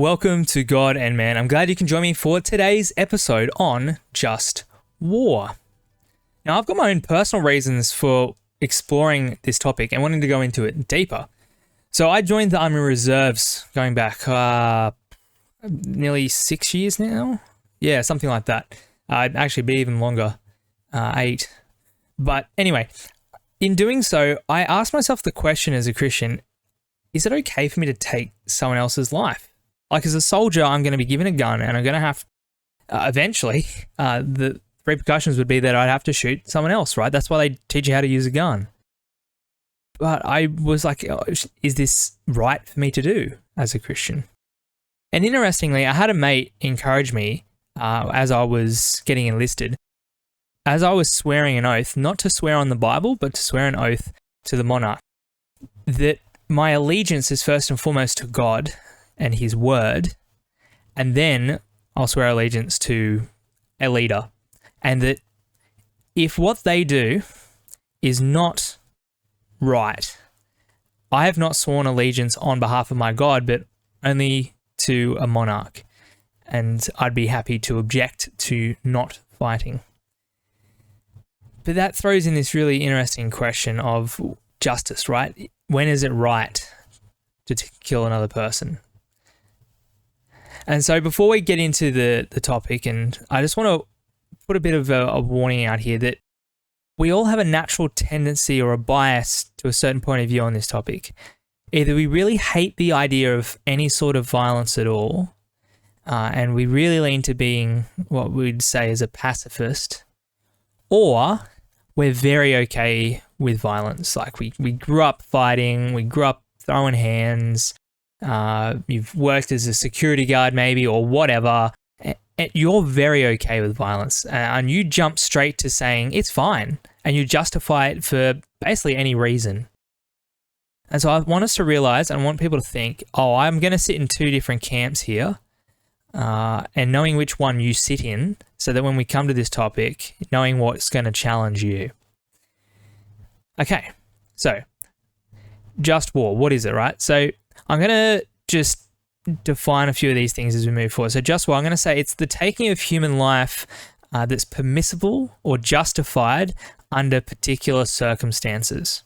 Welcome to God and Man. I'm glad you can join me for today's episode on Just War. Now, I've got my own personal reasons for exploring this topic and wanting to go into it deeper. So I joined the Army Reserves going back nearly 6 years now. Yeah, something like that. It'd actually be even longer, 8. But anyway, in doing so, I asked myself the question as a Christian, is it okay for me to take someone else's life? Like, as a soldier, I'm going to be given a gun and I'm going to have, eventually, the repercussions would be that I'd have to shoot someone else, right? That's why they teach you how to use a gun. But I was like, is this right for me to do as a Christian? And interestingly, I had a mate encourage me as I was getting enlisted, as I was swearing an oath, not to swear on the Bible, but to swear an oath to the monarch, that my allegiance is first and foremost to God and his word, and then I'll swear allegiance to a leader. And that if what they do is not right, I have not sworn allegiance on behalf of my God, but only to a monarch. And I'd be happy to object to not fighting. But that throws in this really interesting question of justice, right? When is it right to kill another person? And so before we get into the topic, and I just want to put a bit of a warning out here that we all have a natural tendency or a bias to a certain point of view on this topic. Either we really hate the idea of any sort of violence at all, and we really lean to being what we'd say is a pacifist, or we're very okay with violence. Like we grew up fighting, we grew up throwing hands, you've worked as a security guard maybe or whatever, and you're very okay with violence, and you jump straight to saying it's fine, and you justify it for basically any reason. And so I want us to realize, and I want people to think, oh, I'm going to sit in two different camps here, and knowing which one you sit in, so that when we come to this topic, knowing what's going to challenge you. Okay, so just war, what is it, right? So I'm going to just define a few of these things as we move forward. So just war, I'm going to say it's the taking of human life that's permissible or justified under particular circumstances.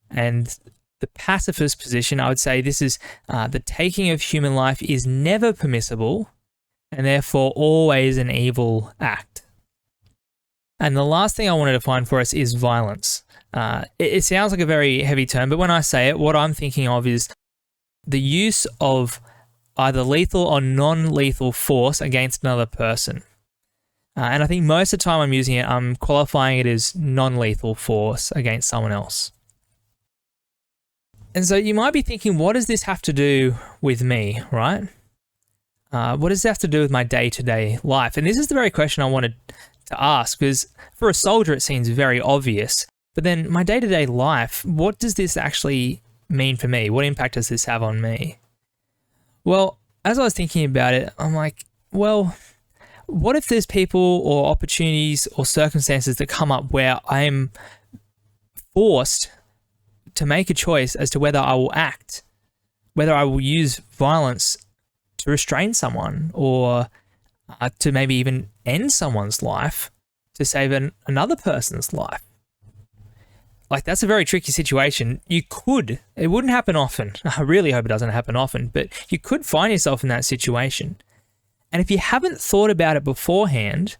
And the pacifist position, I would say this is the taking of human life is never permissible and therefore always an evil act. And the last thing I want to define for us is violence. It sounds like a very heavy term, but when I say it, what I'm thinking of is the use of either lethal or non-lethal force against another person. And I think most of the time I'm using it, I'm qualifying it as non-lethal force against someone else. And so you might be thinking, what does this have to do with me, right? What does this have to do with my day-to-day life? And this is the very question I wanted to ask, because for a soldier it seems very obvious. But then my day-to-day life, what does this actually mean for me? What impact does this have on me? Well, as I was thinking about it, I'm like, well, what if there's people or opportunities or circumstances that come up where I'm forced to make a choice as to whether I will act, whether I will use violence to restrain someone or to maybe even end someone's life to save another person's life? Like, that's a very tricky situation. It wouldn't happen often. I really hope it doesn't happen often, but you could find yourself in that situation. And if you haven't thought about it beforehand,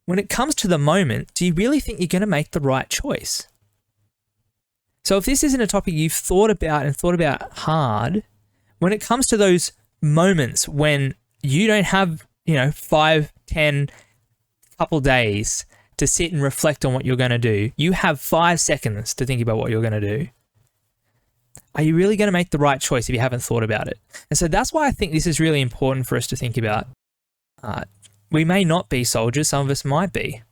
when it comes to the moment, do you really think you're going to make the right choice? So if this isn't a topic you've thought about hard, when it comes to those moments when you don't have, 5, 10, couple days to sit and reflect on what you're going to do, you have 5 seconds to think about what you're going to do. Are you really going to make the right choice if you haven't thought about it? And so that's why I think this is really important for us to think about. We may not be soldiers, some of us might be.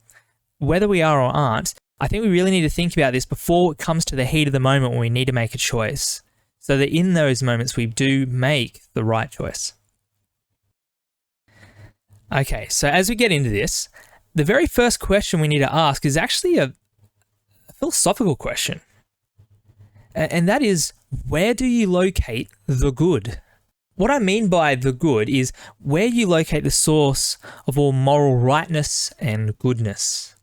Whether we are or aren't, I think we really need to think about this before it comes to the heat of the moment when we need to make a choice, so that in those moments we do make the right choice. Okay, so as we get into this, the very first question we need to ask is actually a philosophical question. And that is, where do you locate the good? what I mean by the good is where you locate the source of all moral rightness and goodness.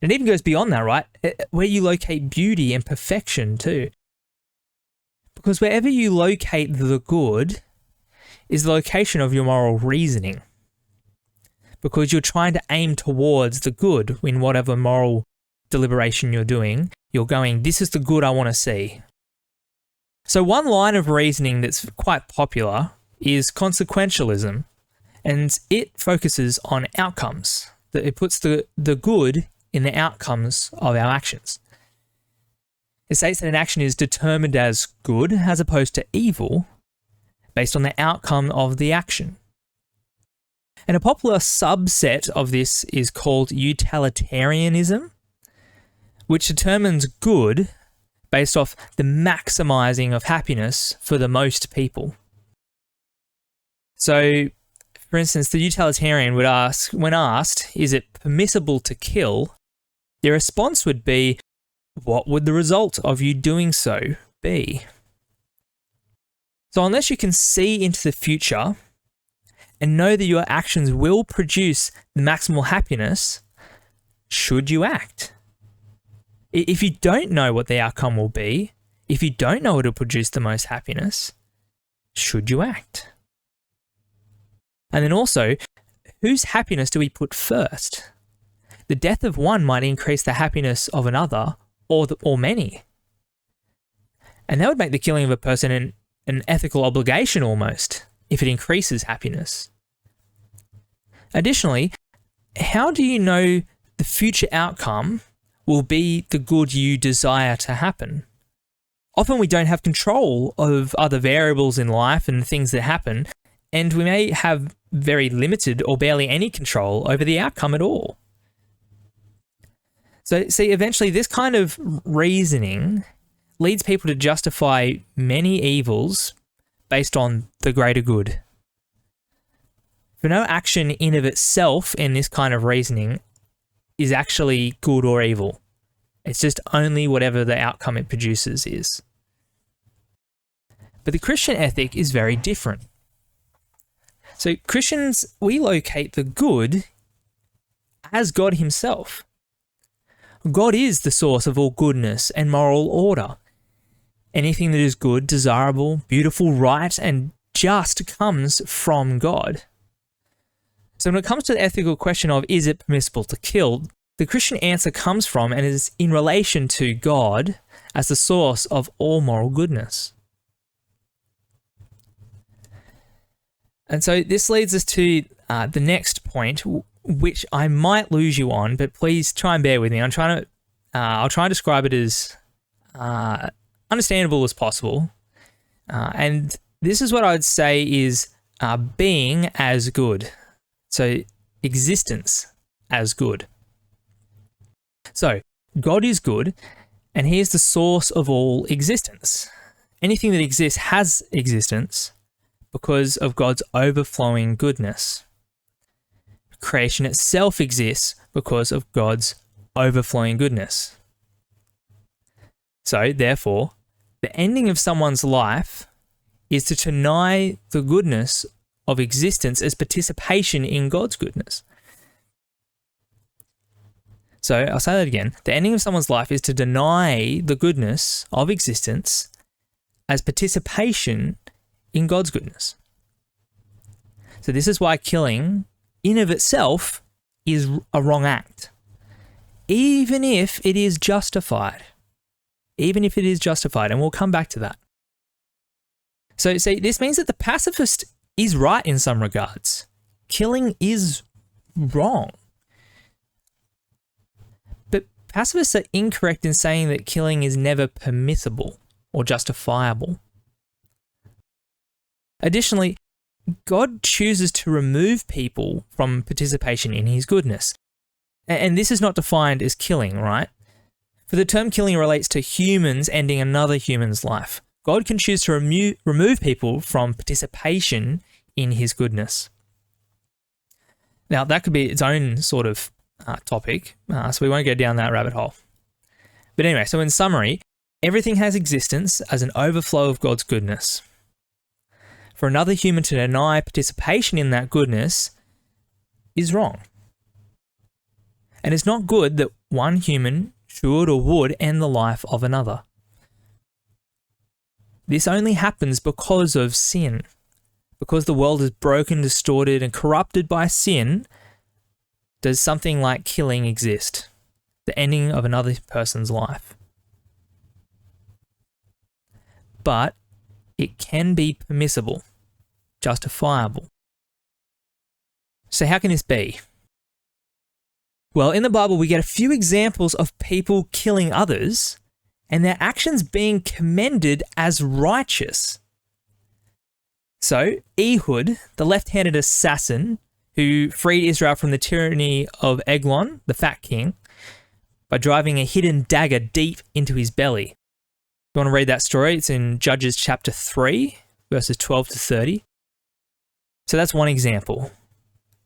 It even goes beyond that, right? Where you locate beauty and perfection too. Because wherever you locate the good is the location of your moral reasoning. Because you're trying to aim towards the good in whatever moral deliberation you're doing. You're going, this is the good I want to see. So one line of reasoning that's quite popular is consequentialism, and it focuses on outcomes. That it puts the good in the outcomes of our actions. It states that an action is determined as good as opposed to evil based on the outcome of the action. And a popular subset of this is called utilitarianism, which determines good based off the maximizing of happiness for the most people. So, for instance, the utilitarian would ask, when asked, is it permissible to kill? Their response would be, what would the result of you doing so be? So unless you can see into the future and know that your actions will produce the maximal happiness, should you act? If you don't know what the outcome will be, if you don't know it'll produce the most happiness, should you act? And then also, whose happiness do we put first? The death of one might increase the happiness of another or many. And that would make the killing of a person an ethical obligation almost, if it increases happiness. Additionally, how do you know the future outcome will be the good you desire to happen? Often we don't have control of other variables in life and things that happen, and we may have very limited or barely any control over the outcome at all. So, see, eventually this kind of reasoning leads people to justify many evils based on the greater good. For no action in of itself in this kind of reasoning is actually good or evil. It's just only whatever the outcome it produces is. But the Christian ethic is very different. So Christians, we locate the good as God himself. God is the source of all goodness and moral order. Anything that is good, desirable, beautiful, right, and just comes from God. So when it comes to the ethical question of is it permissible to kill, the Christian answer comes from and is in relation to God as the source of all moral goodness. And so this leads us to the next point, which I might lose you on, but please try and bear with me. I'll try and describe it as understandable as possible. And this is what I would say is being as good. So existence as good. So God is good, and he is the source of all existence. Anything that exists has existence because of God's overflowing goodness. Creation itself exists because of God's overflowing goodness. So, therefore, the ending of someone's life is to deny the goodness of existence as participation in God's goodness. So, I'll say that again. The ending of someone's life is to deny the goodness of existence as participation in God's goodness. So, this is why killing in of itself is a wrong act, even if it is justified. Even if it is justified, and we'll come back to that. So, see, this means that the pacifist is right in some regards. Killing is wrong. But pacifists are incorrect in saying that killing is never permissible or justifiable. Additionally, God chooses to remove people from participation in his goodness. And this is not defined as killing, right? For the term killing relates to humans ending another human's life. God can choose to remove people from participation in his goodness. Now, that could be its own sort of topic, so we won't go down that rabbit hole. But anyway, so in summary, everything has existence as an overflow of God's goodness. for another human to deny participation in that goodness is wrong. And it's not good that one human should or would end the life of another. This only happens because of sin. Because the world is broken, distorted, and corrupted by sin, does something like killing exist? The ending of another person's life. But it can be permissible, justifiable. So how can this be? Well, in the Bible, we get a few examples of people killing others and their actions being commended as righteous. So, Ehud, the left-handed assassin who freed Israel from the tyranny of Eglon, the fat king, by driving a hidden dagger deep into his belly. You want to read that story? It's in Judges chapter 3, verses 12 to 30. So that's one example.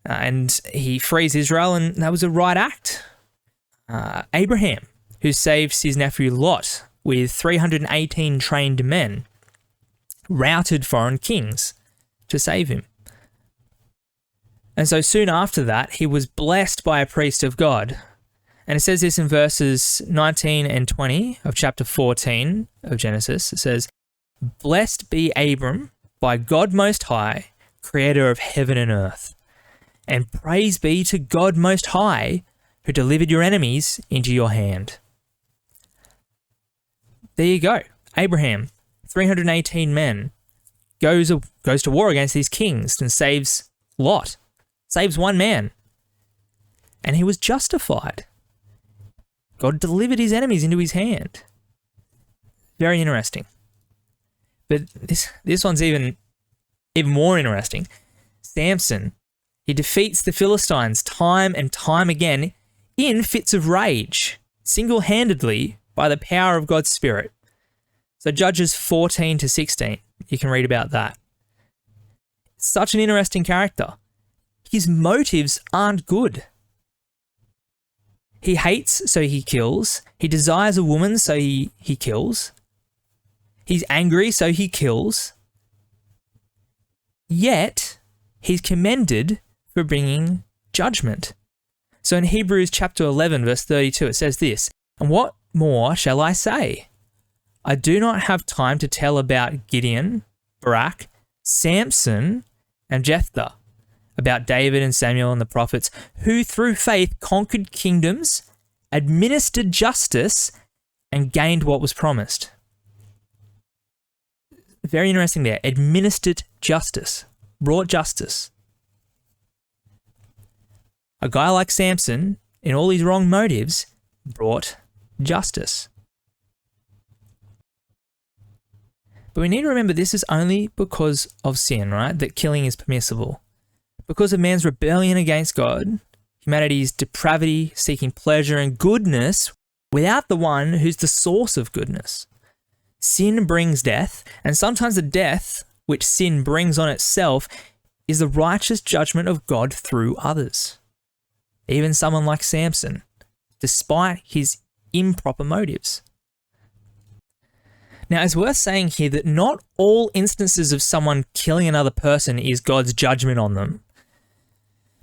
And he frees Israel, and that was a right act. Abraham, who saves his nephew Lot with 318 trained men, routed foreign kings to save him. And so soon after that, he was blessed by a priest of God. And it says this in verses 19 and 20 of chapter 14 of Genesis. It says, "Blessed be Abram by God Most High, creator of heaven and earth. And praise be to God Most High, who delivered your enemies into your hand." There you go. Abraham, 318 men, goes to war against these kings and saves Lot. Saves one man. And he was justified. God delivered his enemies into his hand. Very interesting. But this one's even more interesting. Samson, he defeats the Philistines time and time again in fits of rage, single-handedly by the power of God's Spirit. So Judges 14 to 16, you can read about that. Such an interesting character. His motives aren't good. He hates, so he kills. He desires a woman, so he kills. He's angry, so he kills. Yet, he's commended for bringing judgment. So in Hebrews chapter 11, verse 32, it says this, "And what more shall I say? I do not have time to tell about Gideon, Barak, Samson, and Jephthah, about David and Samuel and the prophets, who through faith conquered kingdoms, administered justice, and gained what was promised." Very interesting there. Administered justice. Brought justice. A guy like Samson, in all his wrong motives, brought justice. But we need to remember this is only because of sin, right? That killing is permissible. Because of man's rebellion against God, humanity's depravity, seeking pleasure and goodness without the one who's the source of goodness. Sin brings death, and sometimes the death which sin brings on itself is the righteous judgment of God through others. Even someone like Samson, despite his improper motives. Now, it's worth saying here that not all instances of someone killing another person is God's judgment on them.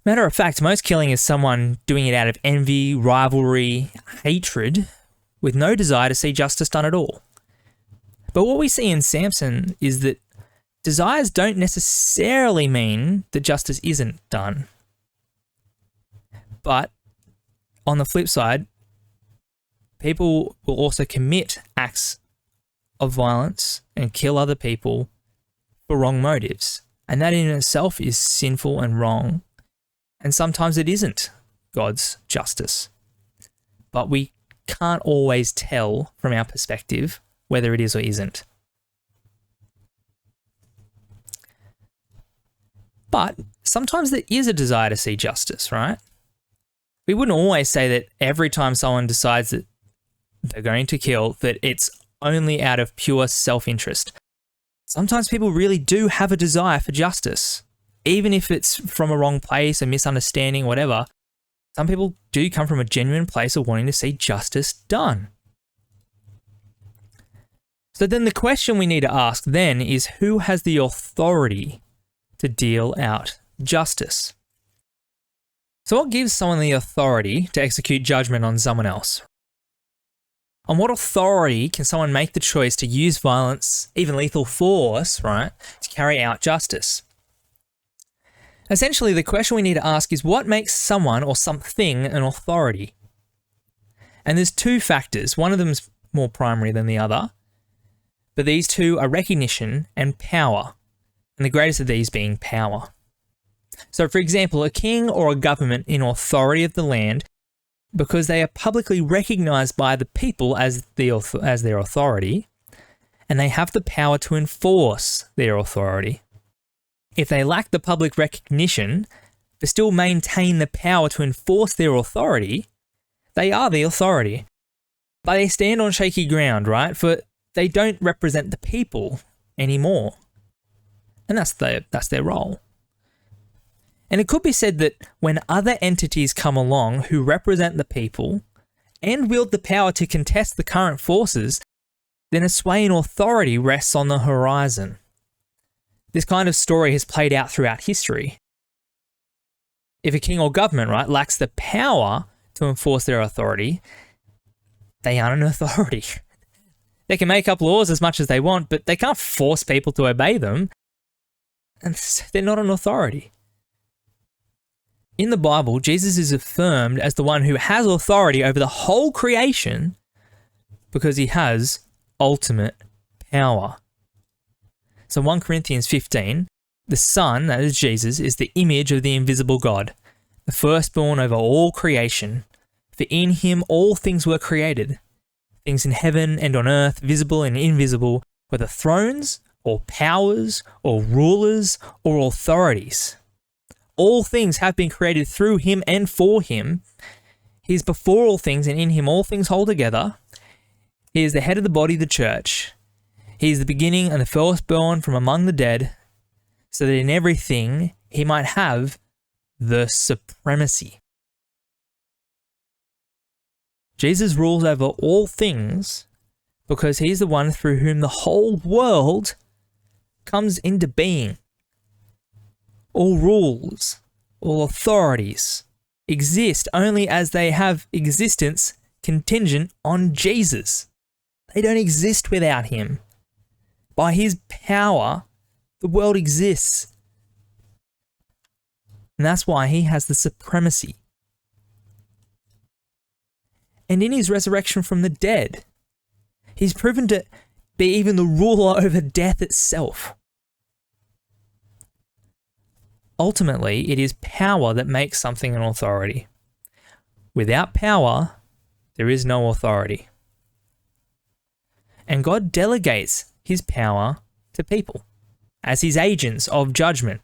Matter of fact, most killing is someone doing it out of envy, rivalry, hatred, with no desire to see justice done at all. But what we see in Samson is that desires don't necessarily mean that justice isn't done. But on the flip side, people will also commit acts of violence and kill other people for wrong motives. And that in itself is sinful and wrong. And sometimes it isn't God's justice. But we can't always tell from our perspective whether it is or isn't. But sometimes there is a desire to see justice, right? We wouldn't always say that every time someone decides that they're going to kill, that it's only out of pure self-interest. Sometimes people really do have a desire for justice, even if it's from a wrong place, a misunderstanding, whatever. Some people do come from a genuine place of wanting to see justice done. So then the question we need to ask then is, who has the authority to deal out justice? So what gives someone the authority to execute judgment on someone else? On what authority can someone make the choice to use violence, even lethal force, right, to carry out justice? Essentially, the question we need to ask is, what makes someone or something an authority? And there's two factors. One of them's more primary than the other, but these two are recognition and power, and the greatest of these being power. So, for example, a king or a government in authority of the land, because they are publicly recognized by the people as their authority, and they have the power to enforce their authority. If they lack the public recognition, but still maintain the power to enforce their authority, they are the authority. But they stand on shaky ground, right? For they don't represent the people anymore. And that's their role. And it could be said that when other entities come along who represent the people and wield the power to contest the current forces, then a sway in authority rests on the horizon. This kind of story has played out throughout history. If a king or government, right, lacks the power to enforce their authority, they aren't an authority. They can make up laws as much as they want, but they can't force people to obey them, and they're not an authority. In the Bible, Jesus is affirmed as the one who has authority over the whole creation because he has ultimate power. So 1 Corinthians 15, the Son, that is Jesus, is the image of the invisible God, the firstborn over all creation. For in him all things were created, things in heaven and on earth, visible and invisible, whether thrones or powers or rulers or authorities. All things have been created through him and for him. He is before all things, and in him all things hold together. He is the head of the body, the church. He is the beginning and the firstborn from among the dead, so that in everything he might have the supremacy. Jesus rules over all things because he's the one through whom the whole world comes into being. All rules, all authorities exist only as they have existence contingent on Jesus. They don't exist without him. By his power, the world exists. And that's why he has the supremacy. And in his resurrection from the dead, he's proven to be even the ruler over death itself. Ultimately, it is power that makes something an authority. Without power, there is no authority. And God delegates his power to people as his agents of judgment.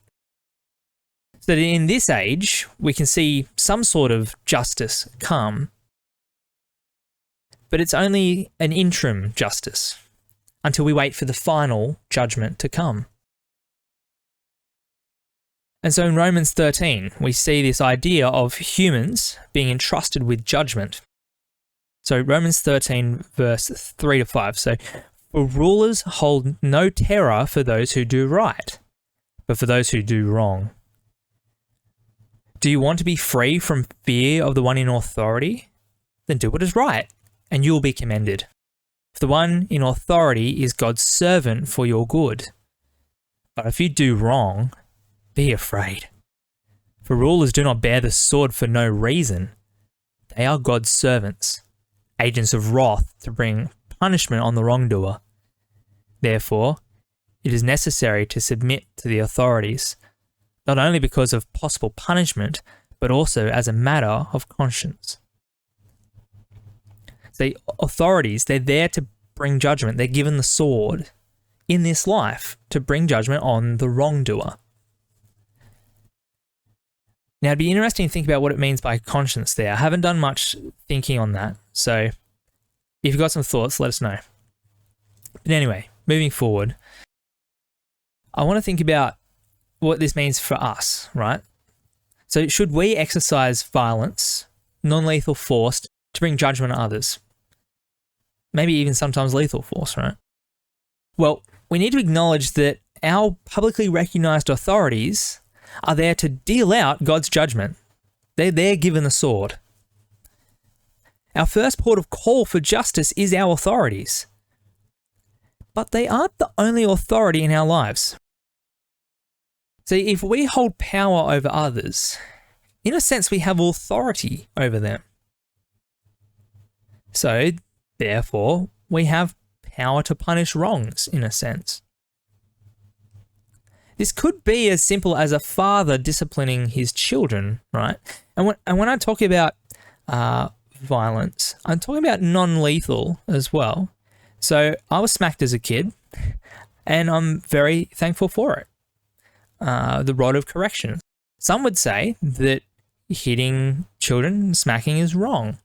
So that in this age, we can see some sort of justice come, but it's only an interim justice until we wait for the final judgment to come. And so in Romans 13, we see this idea of humans being entrusted with judgment. So Romans 13, verse 3 to 5. So, for rulers hold no terror for those who do right, but for those who do wrong. Do you want to be free from fear of the one in authority? Then do what is right, and you will be commended. For the one in authority is God's servant for your good. But if you do wrong, be afraid. For rulers do not bear the sword for no reason. They are God's servants, agents of wrath to bring punishment on the wrongdoer. Therefore, it is necessary to submit to the authorities, not only because of possible punishment, but also as a matter of conscience. The authorities, they're there to bring judgment. They're given the sword in this life to bring judgment on the wrongdoer. Now, it'd be interesting to think about what it means by conscience there. I haven't done much thinking on that, so if you've got some thoughts, let us know. But anyway, moving forward, I want to think about what this means for us, right? So should we exercise violence, non-lethal force, to bring judgment on others? Maybe even sometimes lethal force, right? Well, we need to acknowledge that our publicly recognized authorities are there to deal out God's judgment. They're given the sword. Our first port of call for justice is our authorities. But they aren't the only authority in our lives. See, if we hold power over others, in a sense we have authority over them. So, therefore, we have power to punish wrongs, in a sense. This could be as simple as a father disciplining his children, right? And when I talk about violence, I'm talking about non-lethal as well. So I was smacked as a kid, and I'm very thankful for it. The rod of correction. Some would say that hitting children, smacking is wrong,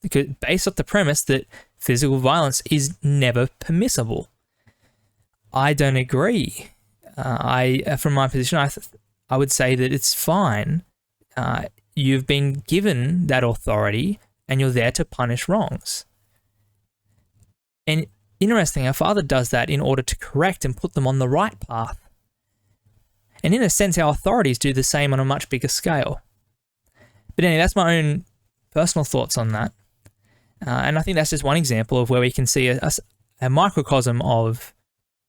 because based off the premise that physical violence is never permissible. I don't agree. From my position, I would say that it's fine. You've been given that authority, and you're there to punish wrongs. And interesting, our Father does that in order to correct and put them on the right path. And in a sense, our authorities do the same on a much bigger scale. But anyway, that's my own personal thoughts on that. And I think that's just one example of where we can see a microcosm of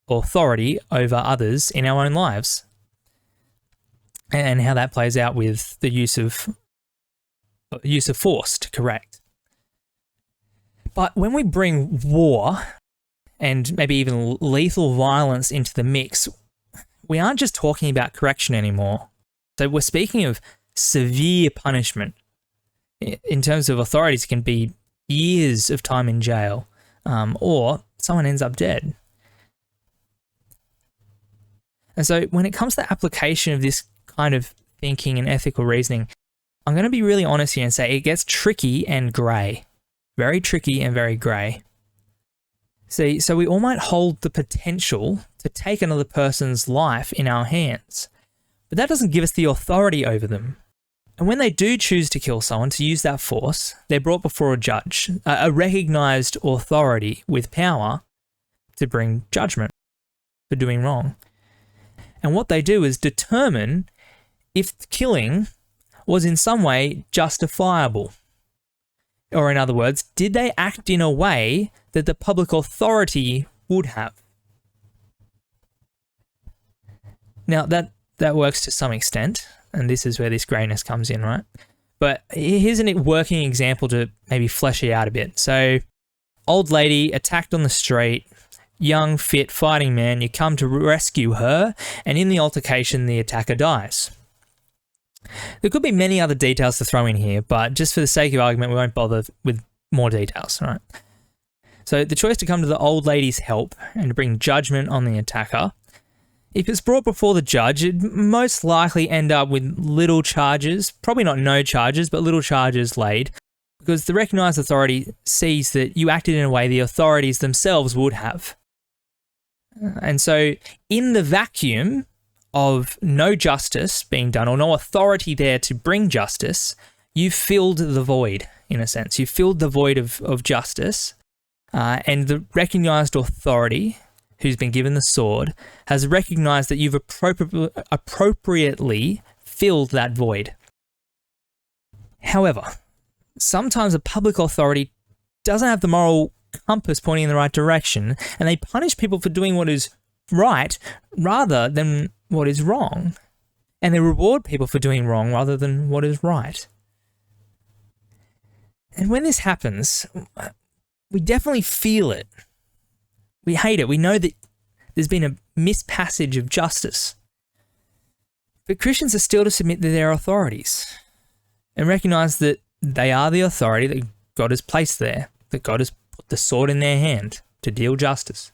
authority over others in our own lives, and how that plays out with the use of force to correct. But when we bring war and maybe even lethal violence into the mix, we aren't just talking about correction anymore. So we're speaking of severe punishment. In terms of authorities, it can be years of time in jail, or someone ends up dead. And so when it comes to the application of this kind of thinking and ethical reasoning, I'm going to be really honest here and say it gets tricky and grey. Very tricky and very grey. See, so we all might hold the potential to take another person's life in our hands, but that doesn't give us the authority over them. And when they do choose to kill someone, to use that force, they're brought before a judge, a recognised authority with power to bring judgment for doing wrong. And what they do is determine if the killing was in some way justifiable. Or in other words, did they act in a way that the public authority would have? Now, that works to some extent, and this is where this greyness comes in, right? But here's a working example to maybe flesh it out a bit. So, old lady attacked on the street, young, fit, fighting man, you come to rescue her, and in the altercation, the attacker dies. There could be many other details to throw in here, but just for the sake of argument, we won't bother with more details, right? So the choice to come to the old lady's help and to bring judgment on the attacker, if it's brought before the judge, it'd most likely end up with little charges, probably not no charges, but little charges laid, because the recognised authority sees that you acted in a way the authorities themselves would have. And so in the vacuum of no justice being done or no authority there to bring justice, you've filled the void, in a sense. You've filled the void of justice, and the recognised authority who's been given the sword has recognised that you've appropriately filled that void. However, sometimes a public authority doesn't have the moral compass pointing in the right direction, and they punish people for doing what is right rather than what is wrong. And they reward people for doing wrong rather than what is right. And when this happens, we definitely feel it. We hate it. We know that there's been a mispassage of justice. But Christians are still to submit to their authorities and recognize that they are the authority that God has placed there, that God has put the sword in their hand to deal justice.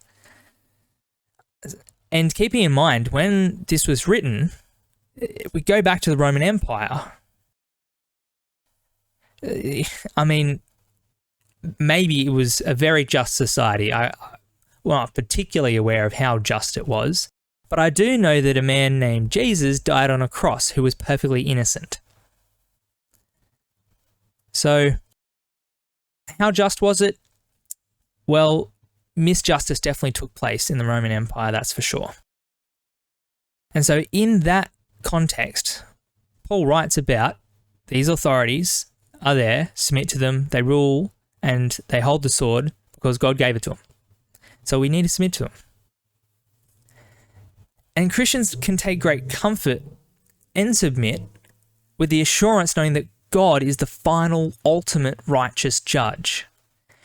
And keeping in mind, when this was written, we go back to the Roman Empire. I mean, maybe it was a very just society. I'm not particularly aware of how just it was, but I do know that a man named Jesus died on a cross who was perfectly innocent. So, how just was it? Well, misjustice definitely took place in the Roman Empire, that's for sure. And so in that context, Paul writes about these authorities are there, submit to them, they rule, and they hold the sword because God gave it to them. So we need to submit to them. And Christians can take great comfort and submit with the assurance knowing that God is the final, ultimate righteous judge.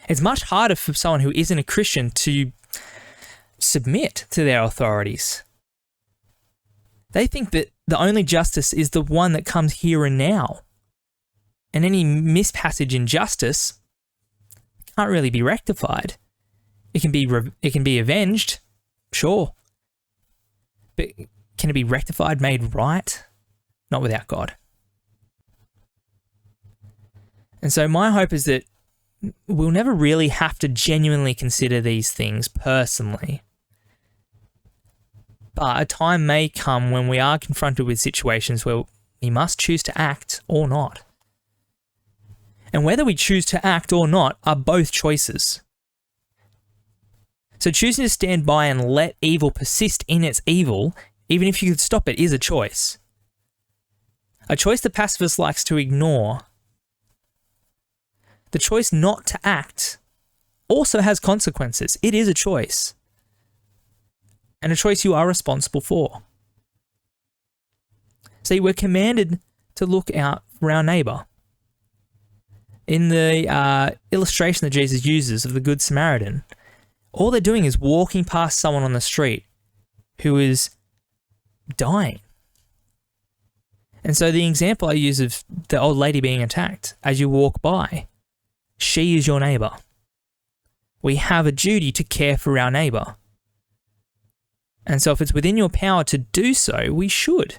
It's much harder for someone who isn't a Christian to submit to their authorities. They think that the only justice is the one that comes here and now. And any mispassage in justice can't really be rectified. It can be avenged, sure. But can it be rectified, made right? Not without God. And so my hope is that we'll never really have to genuinely consider these things personally. But a time may come when we are confronted with situations where we must choose to act or not. And whether we choose to act or not are both choices. So choosing to stand by and let evil persist in its evil, even if you could stop it, is a choice. A choice the pacifist likes to ignore. The choice not to act also has consequences. It is a choice. And a choice you are responsible for. See, we're commanded to look out for our neighbour. In the illustration that Jesus uses of the Good Samaritan, all they're doing is walking past someone on the street who is dying. And so the example I use of the old lady being attacked, as you walk by, she is your neighbour. We have a duty to care for our neighbour. And so if it's within your power to do so, we should.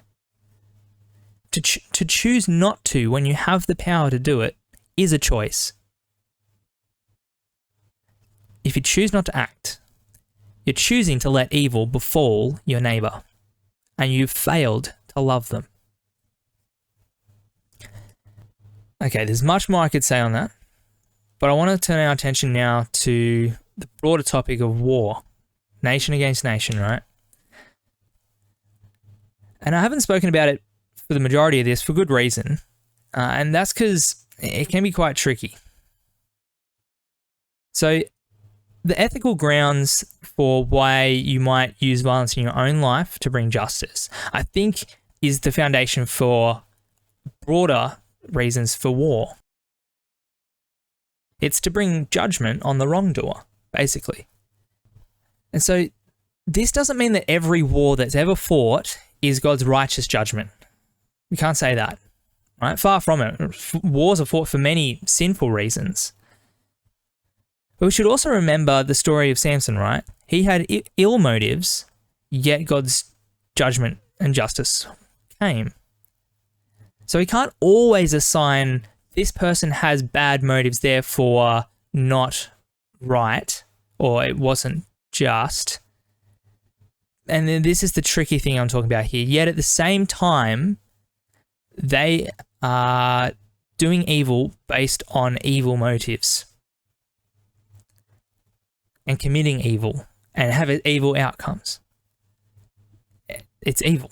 To choose not to when you have the power to do it is a choice. If you choose not to act, you're choosing to let evil befall your neighbour, and you've failed to love them. Okay, there's much more I could say on that, but I want to turn our attention now to the broader topic of war. Nation against nation, right? And I haven't spoken about it for the majority of this for good reason, and that's because it can be quite tricky. So the ethical grounds for why you might use violence in your own life to bring justice, I think, is the foundation for broader reasons for war. It's to bring judgment on the wrongdoer, basically. And so this doesn't mean that every war that's ever fought is God's righteous judgment. We can't say that, right? Far from it. Wars are fought for many sinful reasons. But we should also remember the story of Samson, right? He had ill motives, yet God's judgment and justice came. So we can't always assign this person has bad motives, therefore not right, or it wasn't just. And then this is the tricky thing I'm talking about here. Yet at the same time, they are doing evil based on evil motives and committing evil and have evil outcomes. It's evil.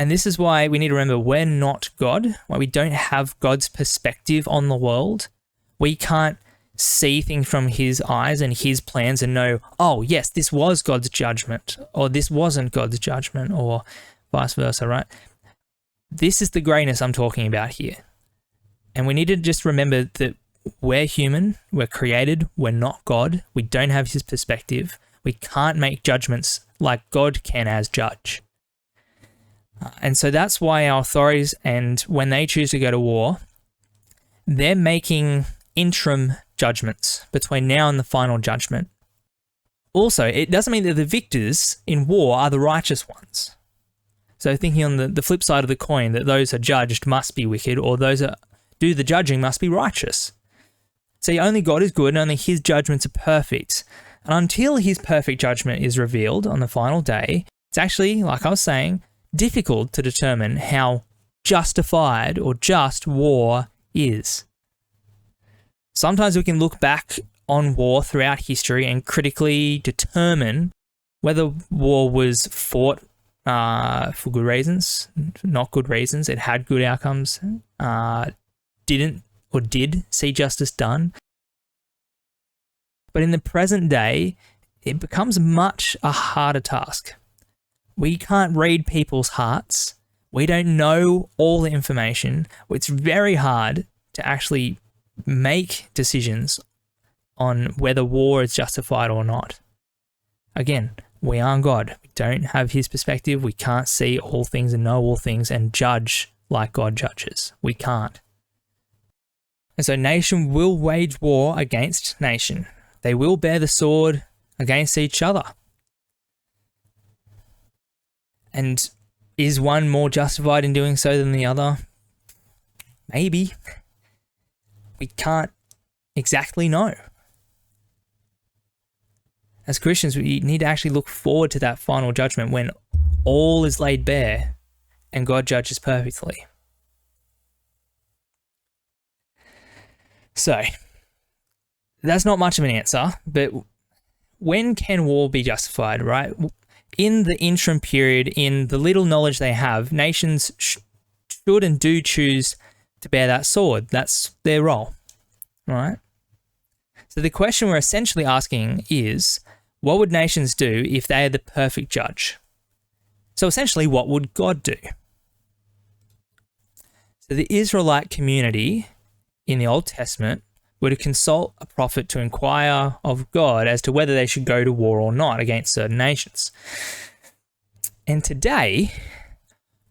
And this is why we need to remember we're not God, why we don't have God's perspective on the world. We can't see things from his eyes and his plans and know, oh yes, this was God's judgment, or this wasn't God's judgment, or vice versa, right? This is the greatness I'm talking about here. And we need to just remember that we're human, we're created, we're not God, we don't have his perspective, we can't make judgments like God can as judge. And so that's why our authorities, and when they choose to go to war, they're making interim judgments between now and the final judgment. Also, it doesn't mean that the victors in war are the righteous ones. So thinking on the flip side of the coin, that those are judged must be wicked, or those that do the judging must be righteous. See, only God is good and only his judgments are perfect. And until his perfect judgment is revealed on the final day, it's actually, like I was saying, difficult to determine how justified or just war is. Sometimes we can look back on war throughout history and critically determine whether war was fought for good reasons, not good reasons. It had good outcomes, didn't or did see justice done. But in the present day, it becomes much a harder task. We can't read people's hearts. We don't know all the information. It's very hard to actually make decisions on whether war is justified or not. Again, we aren't God. We don't have his perspective. We can't see all things and know all things and judge like God judges. We can't. And so nation will wage war against nation. They will bear the sword against each other. And is one more justified in doing so than the other? Maybe. We can't exactly know. As Christians, we need to actually look forward to that final judgment when all is laid bare and God judges perfectly. So, that's not much of an answer, but when can war be justified, right? In the interim period, in the little knowledge they have, nations should and do choose to bear that sword. That's their role, right? So the question we're essentially asking is, what would nations do if they are the perfect judge? So essentially, what would God do? So the Israelite community in the Old Testament were to consult a prophet to inquire of God as to whether they should go to war or not against certain nations. And today,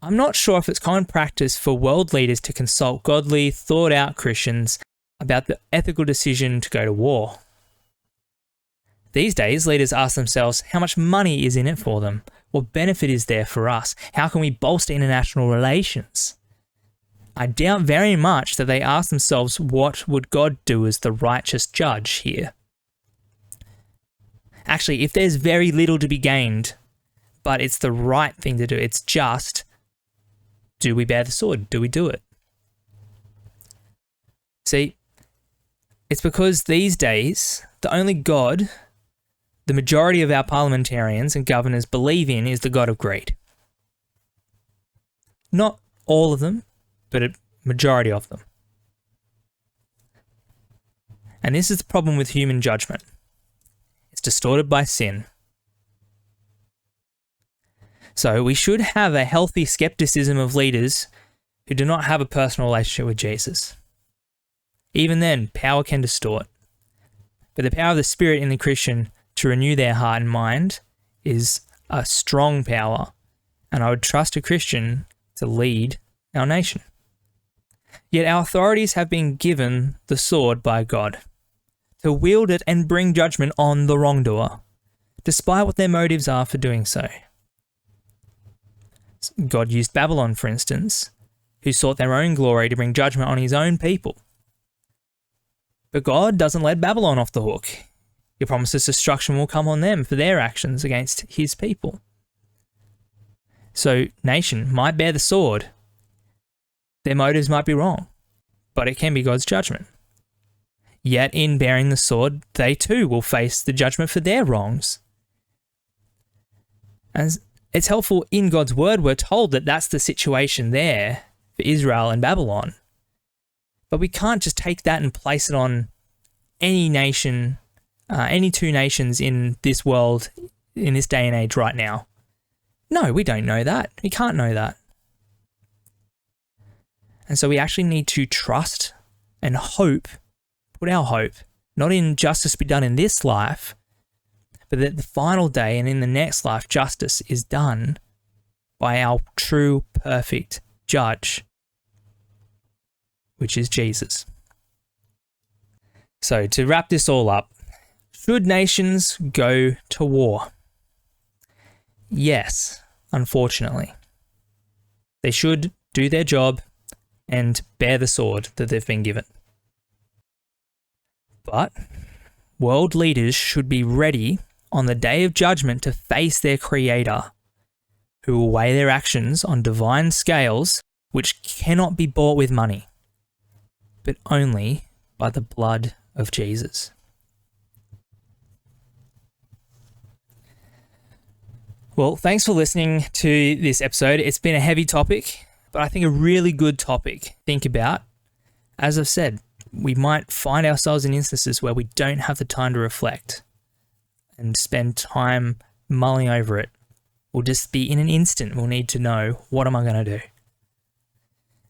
I'm not sure if it's common practice for world leaders to consult godly, thought-out Christians about the ethical decision to go to war. These days, leaders ask themselves, how much money is in it for them? What benefit is there for us? How can we bolster international relations? I doubt very much that they ask themselves, what would God do as the righteous judge here? Actually, if there's very little to be gained, but it's the right thing to do, it's just, do we bear the sword? Do we do it? See, it's because these days, the only God the majority of our parliamentarians and governors believe in is the God of greed. Not all of them, but a majority of them. And this is the problem with human judgment. It's distorted by sin. So we should have a healthy skepticism of leaders who do not have a personal relationship with Jesus. Even then, power can distort. But the power of the Spirit in the Christian to renew their heart and mind is a strong power, and I would trust a Christian to lead our nation. Yet our authorities have been given the sword by God to wield it and bring judgment on the wrongdoer, despite what their motives are for doing so. God used Babylon, for instance, who sought their own glory to bring judgment on his own people. But God doesn't let Babylon off the hook. He promises destruction will come on them for their actions against his people. So, nation might bear the sword. Their motives might be wrong, but it can be God's judgment. Yet, in bearing the sword, they too will face the judgment for their wrongs. And it's helpful in God's word, we're told that that's the situation there for Israel and Babylon. But we can't just take that and place it on any nation, any two nations in this world, in this day and age right now. No, we don't know that. We can't know that. And so we actually need to trust and hope, put our hope, not in justice be done in this life, but that the final day and in the next life, justice is done by our true, perfect judge, which is Jesus. So to wrap this all up, should nations go to war? Yes, unfortunately. They should do their job and bear the sword that they've been given. But world leaders should be ready on the day of judgment to face their Creator, who will weigh their actions on divine scales which cannot be bought with money, but only by the blood of Jesus. Well, thanks for listening to this episode. It's been a heavy topic, but I think a really good topic to think about. As I've said, we might find ourselves in instances where we don't have the time to reflect and spend time mulling over it. We'll just be in an instant, we'll need to know, what am I going to do?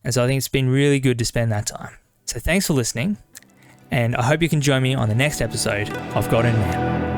And so I think it's been really good to spend that time. So thanks for listening, and I hope you can join me on the next episode of God and Man.